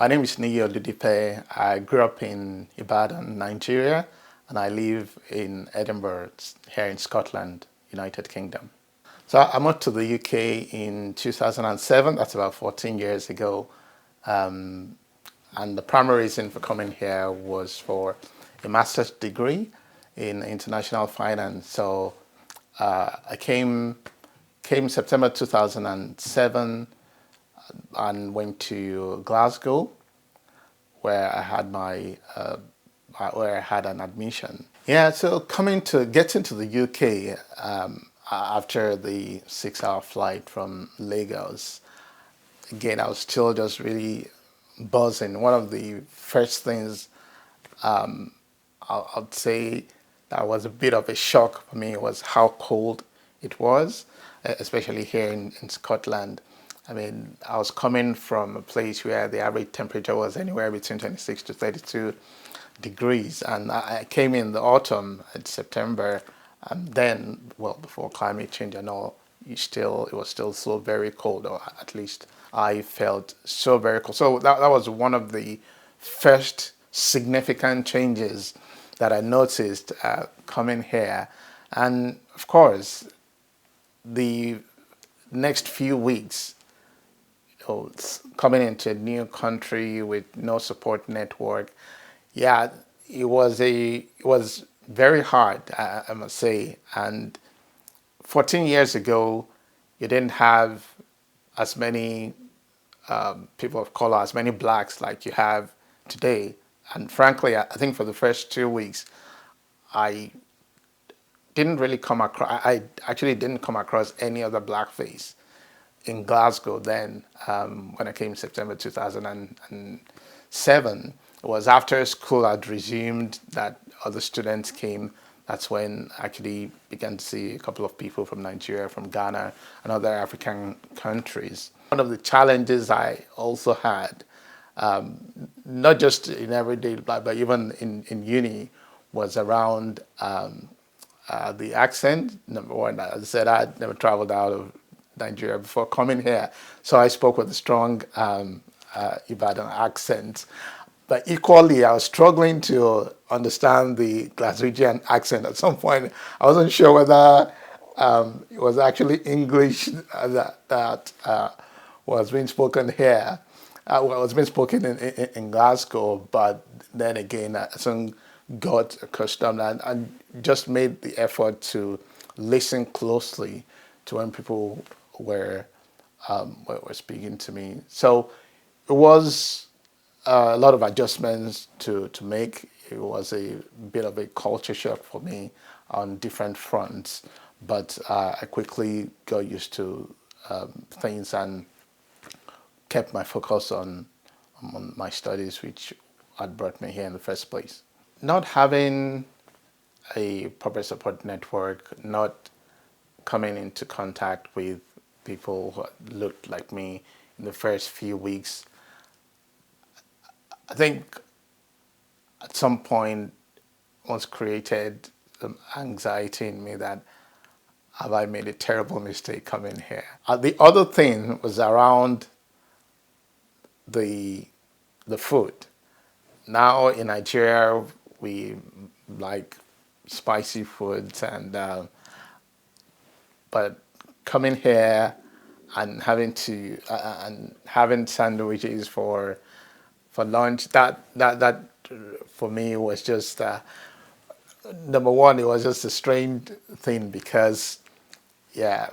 My name is Niyi. I grew up in Ibadan, Nigeria, and I live in Edinburgh, here in Scotland, United Kingdom. So I moved to the UK in 2007. That's about 14 years ago. And the primary reason for coming here was for a master's degree in international finance. So I came September 2007 and went to Glasgow, where I had where I had an admission. Yeah, so getting to the UK after the 6 hour flight from Lagos, again, I was still just really buzzing. One of the first things I'd say that was a bit of a shock for me was how cold it was, especially here in Scotland. I mean, I was coming from a place where the average temperature was anywhere between 26 to 32 degrees, and I came in the autumn in September, and then, well, before climate change and all, it was still so very cold, or at least I felt so very cold. So that was one of the first significant changes that I noticed coming here. And of course, the next few weeks, coming into a new country with no support network, yeah, it was very hard, I must say. And 14 years ago, you didn't have as many people of color, as many blacks like you have today. And frankly, I think for the first 2 weeks, I didn't really come across, I actually didn't come across any other black face in Glasgow then. When I came September 2007. It was after school had resumed that other students came. That's when I actually began to see a couple of people from Nigeria, from Ghana, and other African countries. One of the challenges I also had, not just in everyday life, but even in uni, was around the accent. Number one, as I said, I'd never traveled out of Nigeria before coming here, so I spoke with a strong Ibadan accent. But equally, I was struggling to understand the Glaswegian accent at some point. I wasn't sure whether it was actually English that was being spoken here, was being spoken in Glasgow, but then again, I soon got accustomed and just made the effort to listen closely to when people were speaking to me. So it was a lot of adjustments to make. It was a bit of a culture shock for me on different fronts, but I quickly got used to things and kept my focus on my studies, which had brought me here in the first place. Not having a proper support network, not coming into contact with people who looked like me in the first few weeks, I think at some point was created some anxiety in me that have I made a terrible mistake coming here? The other thing was around the food. Now in Nigeria, we like spicy foods, but coming here and having sandwiches for lunch, that for me was just number one. It was just a strange thing because, yeah,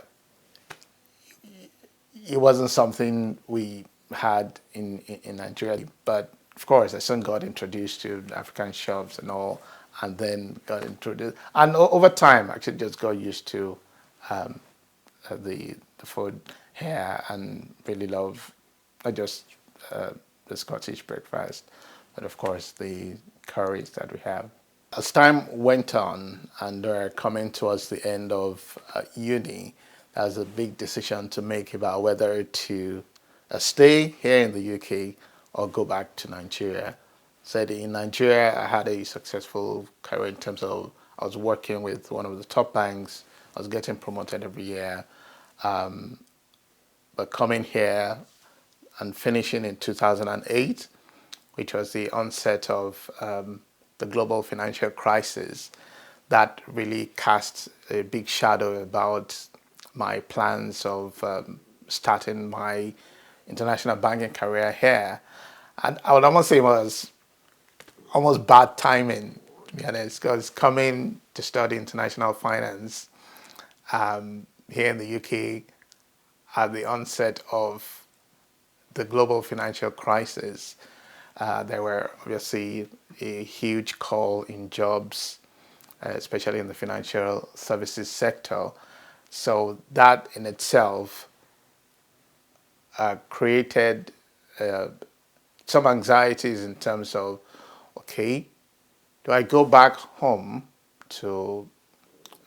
it wasn't something we had in Nigeria. But of course, I soon got introduced to African shops and all, and then got introduced, and over time, actually just got used to the food here and really love not just the Scottish breakfast, but of course the curries that we have. As time went on and we're coming towards the end of uni, that was a big decision to make about whether to stay here in the UK or go back to Nigeria. So in Nigeria, I had a successful career in terms of I was working with one of the top banks. I was getting promoted every year. But coming here and finishing in 2008, which was the onset of the global financial crisis, that really cast a big shadow about my plans of starting my international banking career here. And I would almost say it was almost bad timing, to be honest, because coming to study international finance here in the UK at the onset of the global financial crisis, there were obviously a huge call in jobs, especially in the financial services sector. So that in itself created some anxieties in terms of, okay, do I go back home to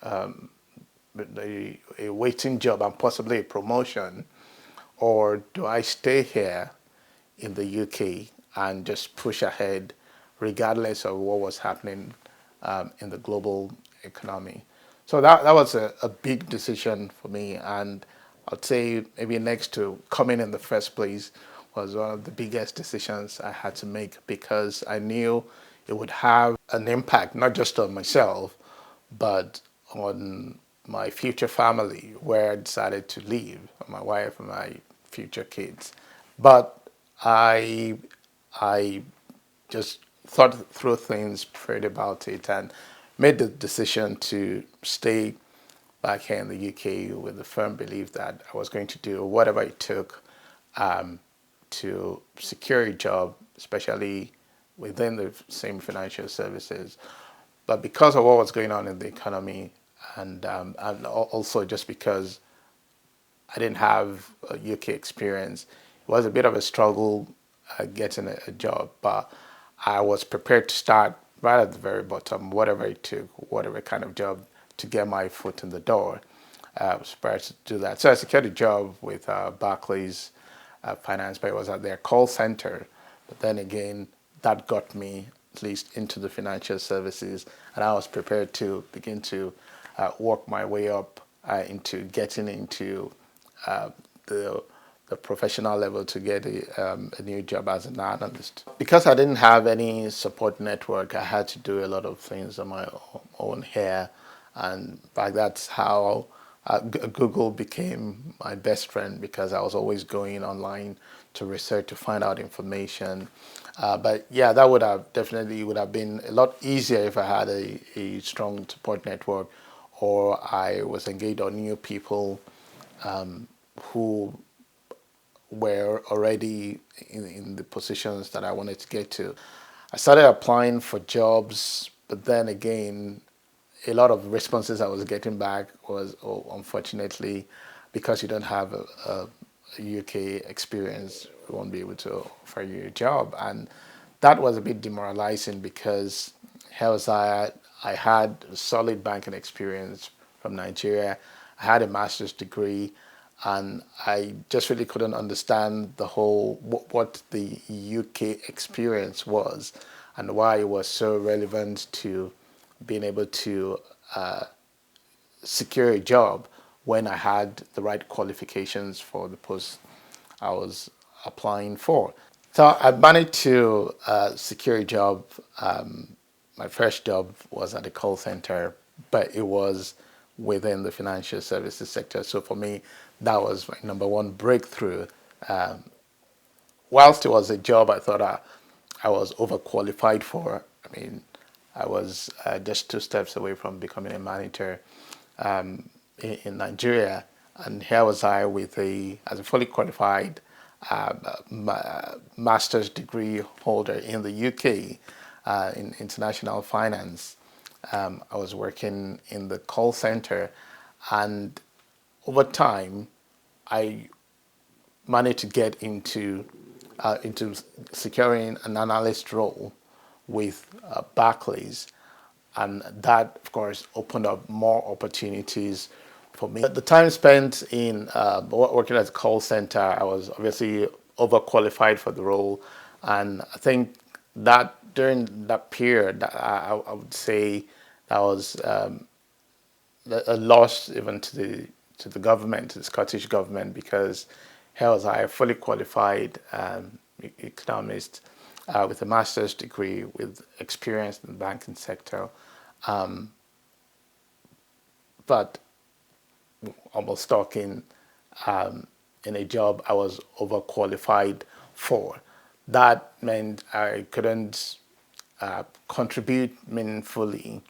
a waiting job and possibly a promotion, or do I stay here in the UK and just push ahead regardless of what was happening in the global economy? So that was a big decision for me, and I'd say maybe next to coming in the first place was one of the biggest decisions I had to make, because I knew it would have an impact not just on myself but on my future family, where I decided to live, my wife and my future kids. But I I just thought through things, prayed about it, and made the decision to stay back here in the UK with the firm belief that I was going to do whatever it took um, to secure a job, especially within the same financial services. But because of what was going on in the economy, and also just because I didn't have a UK experience, it was a bit of a struggle getting a job. But I was prepared to start right at the very bottom, whatever it took, whatever kind of job to get my foot in the door. I was prepared to do that. So I secured a job with Barclays Finance, but it was at their call center. But then again, that got me at least into the financial services, and I was prepared to begin to work my way up into getting into uh, the the professional level to get a new job as an analyst. Because I didn't have any support network, I had to do a lot of things on my own here, and like that's how Google became my best friend, because I was always going online to research to find out information. But yeah, that would have been a lot easier if I had a strong support network, or I was engaged on new people who were already in the positions that I wanted to get to. I started applying for jobs, but then again, a lot of responses I was getting back was, oh, unfortunately, because you don't have a UK experience, we won't be able to offer you a job. And that was a bit demoralizing, because here was I had a solid banking experience from Nigeria. I had a master's degree, and I just really couldn't understand the whole what the UK experience was and why it was so relevant to being able to secure a job when I had the right qualifications for the post I was applying for. So I managed to secure a job. My first job was at a call center, but it was within the financial services sector. So for me, that was my number one breakthrough. Um, Whilst it was a job I thought I was overqualified for, I mean, I was just two steps away from becoming a manager in Nigeria, and here was I with as a fully qualified master's degree holder in the UK in international finance. I was working in the call center, and over time, I managed to get into securing an analyst role with Barclays, and that, of course, opened up more opportunities for me. The time spent in working at a call center, I was obviously overqualified for the role, and I think that during that period, I would say that was a loss even to the government, to the Scottish government, because here was I, a fully qualified economist, with a master's degree, with experience in the banking sector, but almost stuck in a job I was overqualified for. That meant I couldn't contribute meaningfully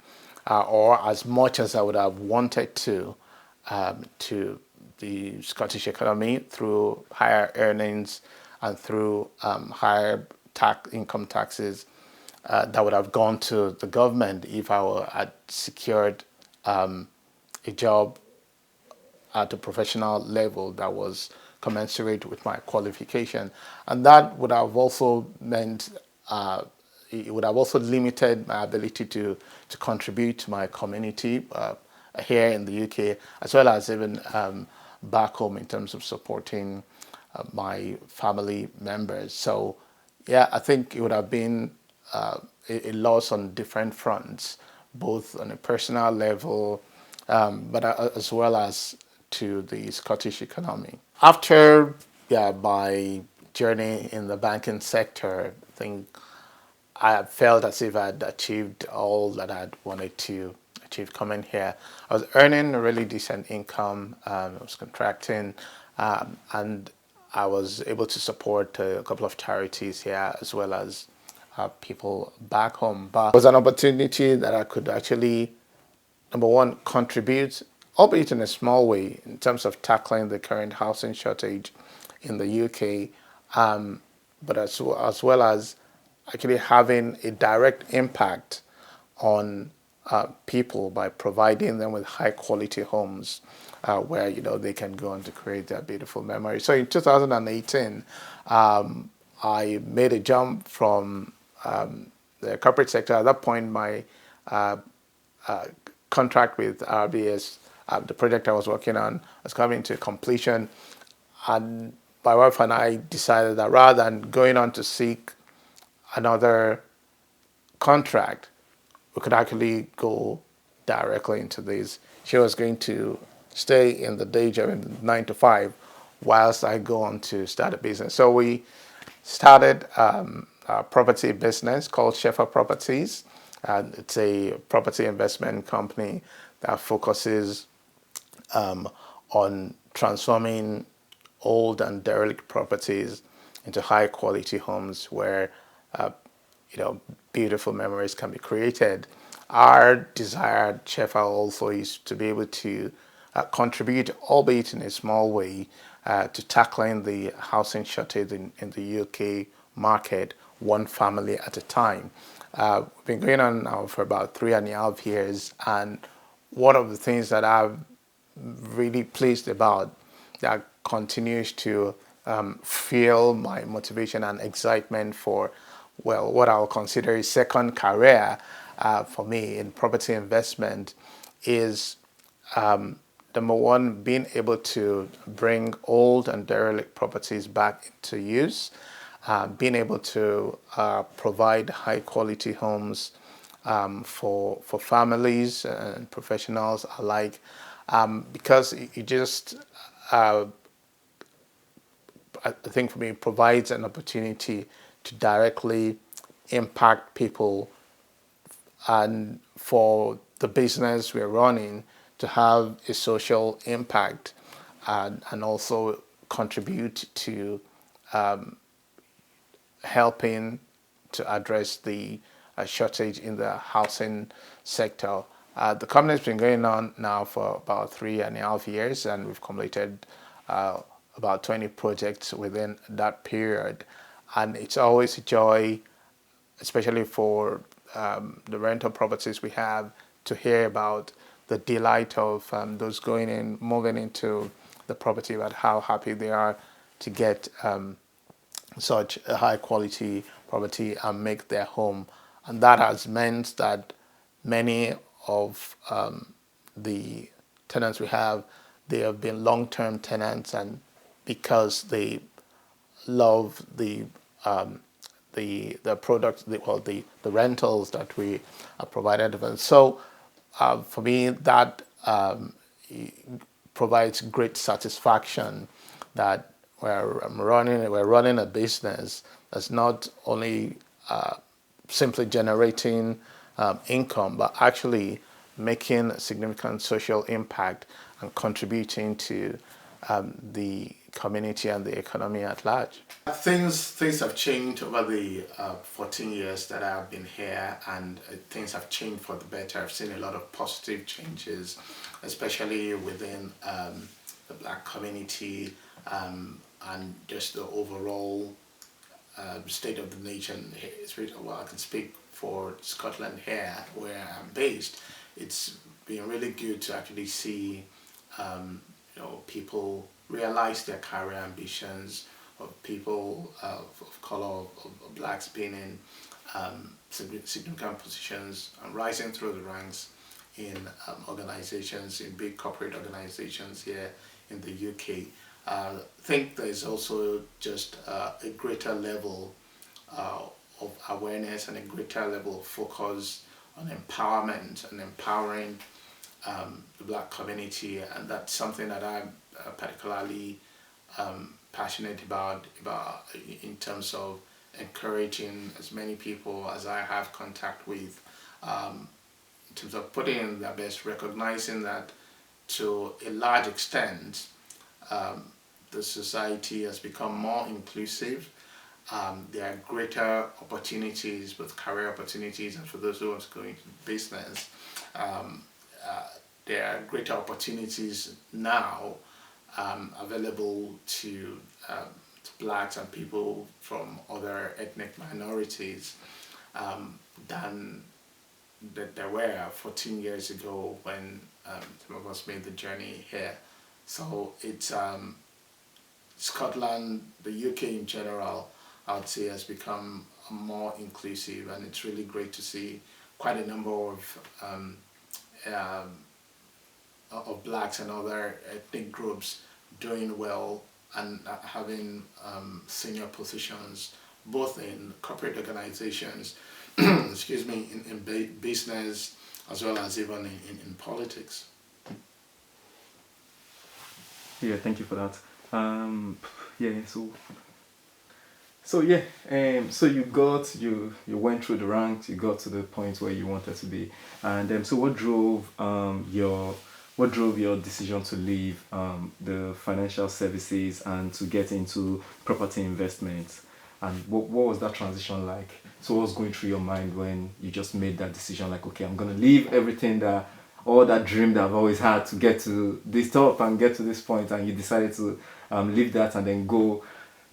or as much as I would have wanted to the Scottish economy through higher earnings and through higher income taxes that would have gone to the government if had secured a job at a professional level that was commensurate with my qualification. And that would have also meant it would have also limited my ability to contribute to my community here in the UK, as well as even back home in terms of supporting my family members. So, yeah, I think it would have been a loss on different fronts, both on a personal level, but as well as to the Scottish economy. After my journey in the banking sector, I think I felt as if I'd achieved all that I'd wanted to achieve coming here. I was earning a really decent income. I was contracting, and I was able to support a couple of charities here as well as people back home. But it was an opportunity that I could actually, number one, contribute, albeit in a small way, in terms of tackling the current housing shortage in the UK, but as well as actually having a direct impact on people by providing them with high quality homes where they can go on to create their beautiful memories. So in 2018, I made a jump from the corporate sector. At that point, my contract with RBS, the project I was working on, was coming to completion, and my wife and I decided that rather than going on to seek another contract, we could actually go directly into this. She was going to stay in the day job in 9 to 5, whilst I go on to start a business. So we started a property business called Shepherd Properties. It's a property investment company that focuses on transforming old and derelict properties into high quality homes where beautiful memories can be created. Our desired Shepherd also is to be able to contribute, albeit in a small way, to tackling the housing shortage in the UK market, one family at a time. We've been going on now for about 3.5 years, and one of the things that I'm really pleased about that continues to fuel my motivation and excitement for, well, what I'll consider a second career for me in property investment is number one, being able to bring old and derelict properties back into use, being able to provide high quality homes for families and professionals alike, because it just I think for me it provides an opportunity to directly impact people, and for the business we're running to have a social impact, and also contribute to helping to address the shortage in the housing sector. The company's been going on now for about 3.5 years, and we've completed about 20 projects within that period. And it's always a joy, especially for the rental properties we have, to hear about the delight of those going in, moving into the property, about how happy they are to get such a high quality property and make their home. And that has meant that many of the tenants we have, they have been long-term tenants, and because they love the products, the rentals that we are provided with. So for me, that provides great satisfaction that we're running a business as not only simply generating income, but actually making significant social impact and contributing to the community and the economy at large. Things have changed over the 14 years that I've been here, and things have changed for the better. I've seen a lot of positive changes, especially within the Black community, and just the overall state of the nation. Well, I can speak for Scotland here, where I'm based. It's been really good to actually see people realize their career ambitions, of people of color, of blacks being in significant positions and rising through the ranks in organizations, in big corporate organizations here in the UK. I think there's also just a greater level of awareness and a greater level of focus on empowerment and empowering the Black community, and that's something that I'm particularly passionate about in terms of encouraging as many people as I have contact with, in terms of putting in their best, recognizing that to a large extent the society has become more inclusive. There are greater opportunities, both career opportunities and for those who want to go into business. There are greater opportunities now available to blacks and people from other ethnic minorities than that there were 14 years ago when some of us made the journey here. So it's Scotland, the UK in general, I would say has become more inclusive, and it's really great to see quite a number of blacks and other ethnic groups doing well and having senior positions both in corporate organizations, excuse me, in business as well as even in politics. Yeah, thank you for that. Yeah, so yeah, so you went through the ranks, you got to the point where you wanted to be, and so what drove your decision to leave the financial services and to get into property investments, and what was that transition like? So what was going through your mind when you just made that decision, like, okay, I'm gonna leave everything all that dream that I've always had to get to this top and get to this point, and you decided to leave that and then go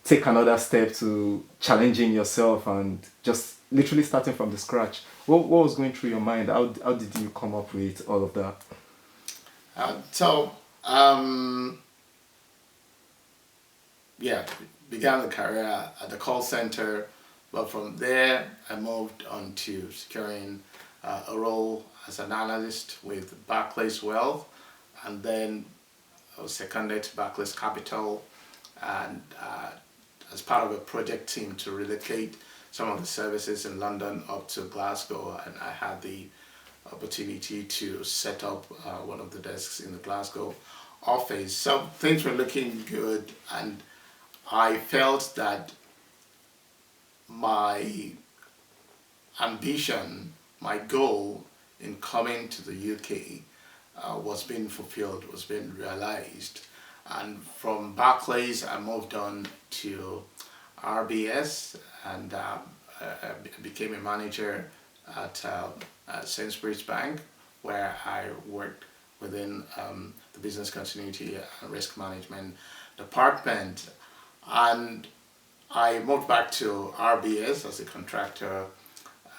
take another step to challenging yourself and just literally starting from the scratch. What was going through your mind? How did you come up with all of that? Yeah, began the career at the call center, but from there I moved on to securing a role as an analyst with Barclays Wealth, and then I was seconded to Barclays Capital, and as part of a project team to relocate some of the services in London up to Glasgow, and I had the opportunity to set up one of the desks in the Glasgow office. So things were looking good, and I felt that my ambition, my goal in coming to the UK was being fulfilled, was being realized. And from Barclays, I moved on to RBS, and I became a manager at Sainsbury's Bank, where I worked within the business continuity and risk management department. And I moved back to RBS as a contractor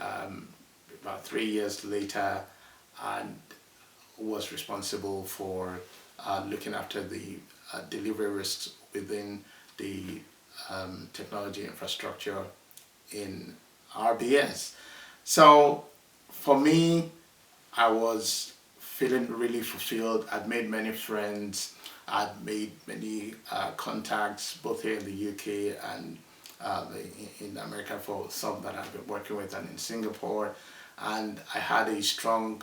about 3 years later, and was responsible for looking after the delivery risks within the technology infrastructure in RBS. So for me, I was feeling really fulfilled. I'd made many friends. I'd made many contacts both here in the UK and in America for some that I've been working with, and in Singapore. And I had a strong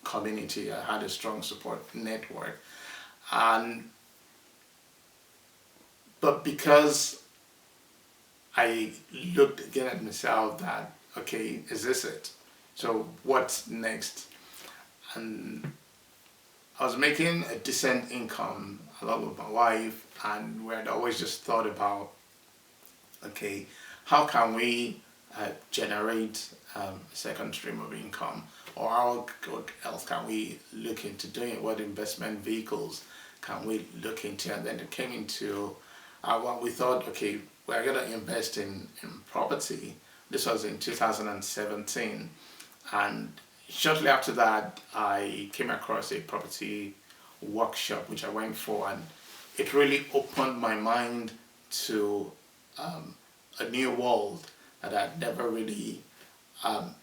community. I had a strong support network. But because I looked again at myself that, okay, is this it? So what's next? And I was making a decent income along with my wife, and we had always just thought about, okay, how can we generate a second stream of income, or how what else can we look into doing? What investment vehicles can we look into? And then it came into what we thought, okay, we're going to invest in property. This was in 2017, and shortly after that, I came across a property workshop which I went for, and it really opened my mind to um, a new world that I'd never really um,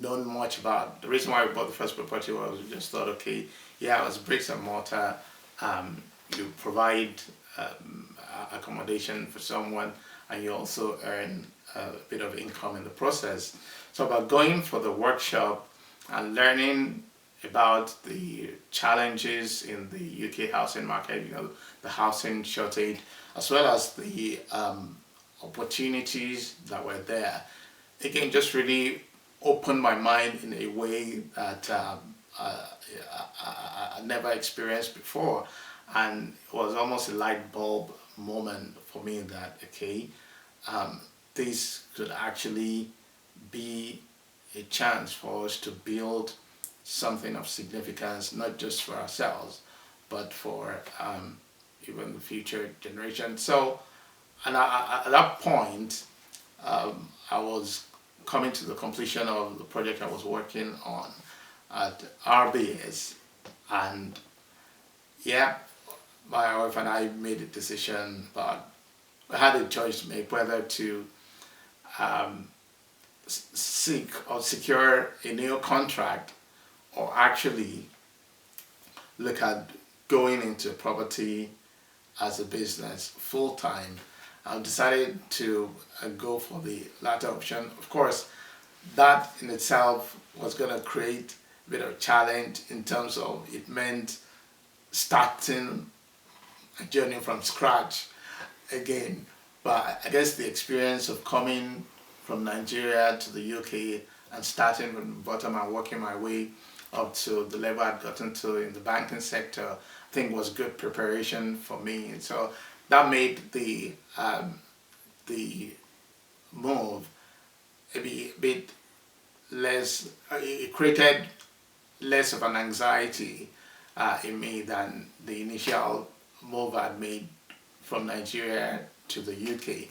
known much about. The reason why I bought the first property was we just thought, okay, yeah, it was bricks and mortar. You provide accommodation for someone, and you also earn a bit of income in the process. So, about going for the workshop and learning about the challenges in the UK housing market, the housing shortage, as well as the opportunities that were there. Again, just really opened my mind in a way that I never experienced before. And it was almost a light bulb moment for me that, okay, this could actually be a chance for us to build something of significance, not just for ourselves, but for even the future generation. So, and at that point, I was coming to the completion of the project I was working on at RBS, and yeah, my wife and I made a decision, but I had a choice to make whether to seek or secure a new contract, or actually look at going into property as a business full time. I decided to go for the latter option. Of course, that in itself was going to create a bit of a challenge in terms of it meant starting a journey from scratch again. But I guess the experience of coming from Nigeria to the UK and starting from the bottom and working my way up to the level I'd gotten to in the banking sector, I think was good preparation for me. So that made the move a bit less. It created less of an anxiety in me than the initial move I'd made from Nigeria to the UK.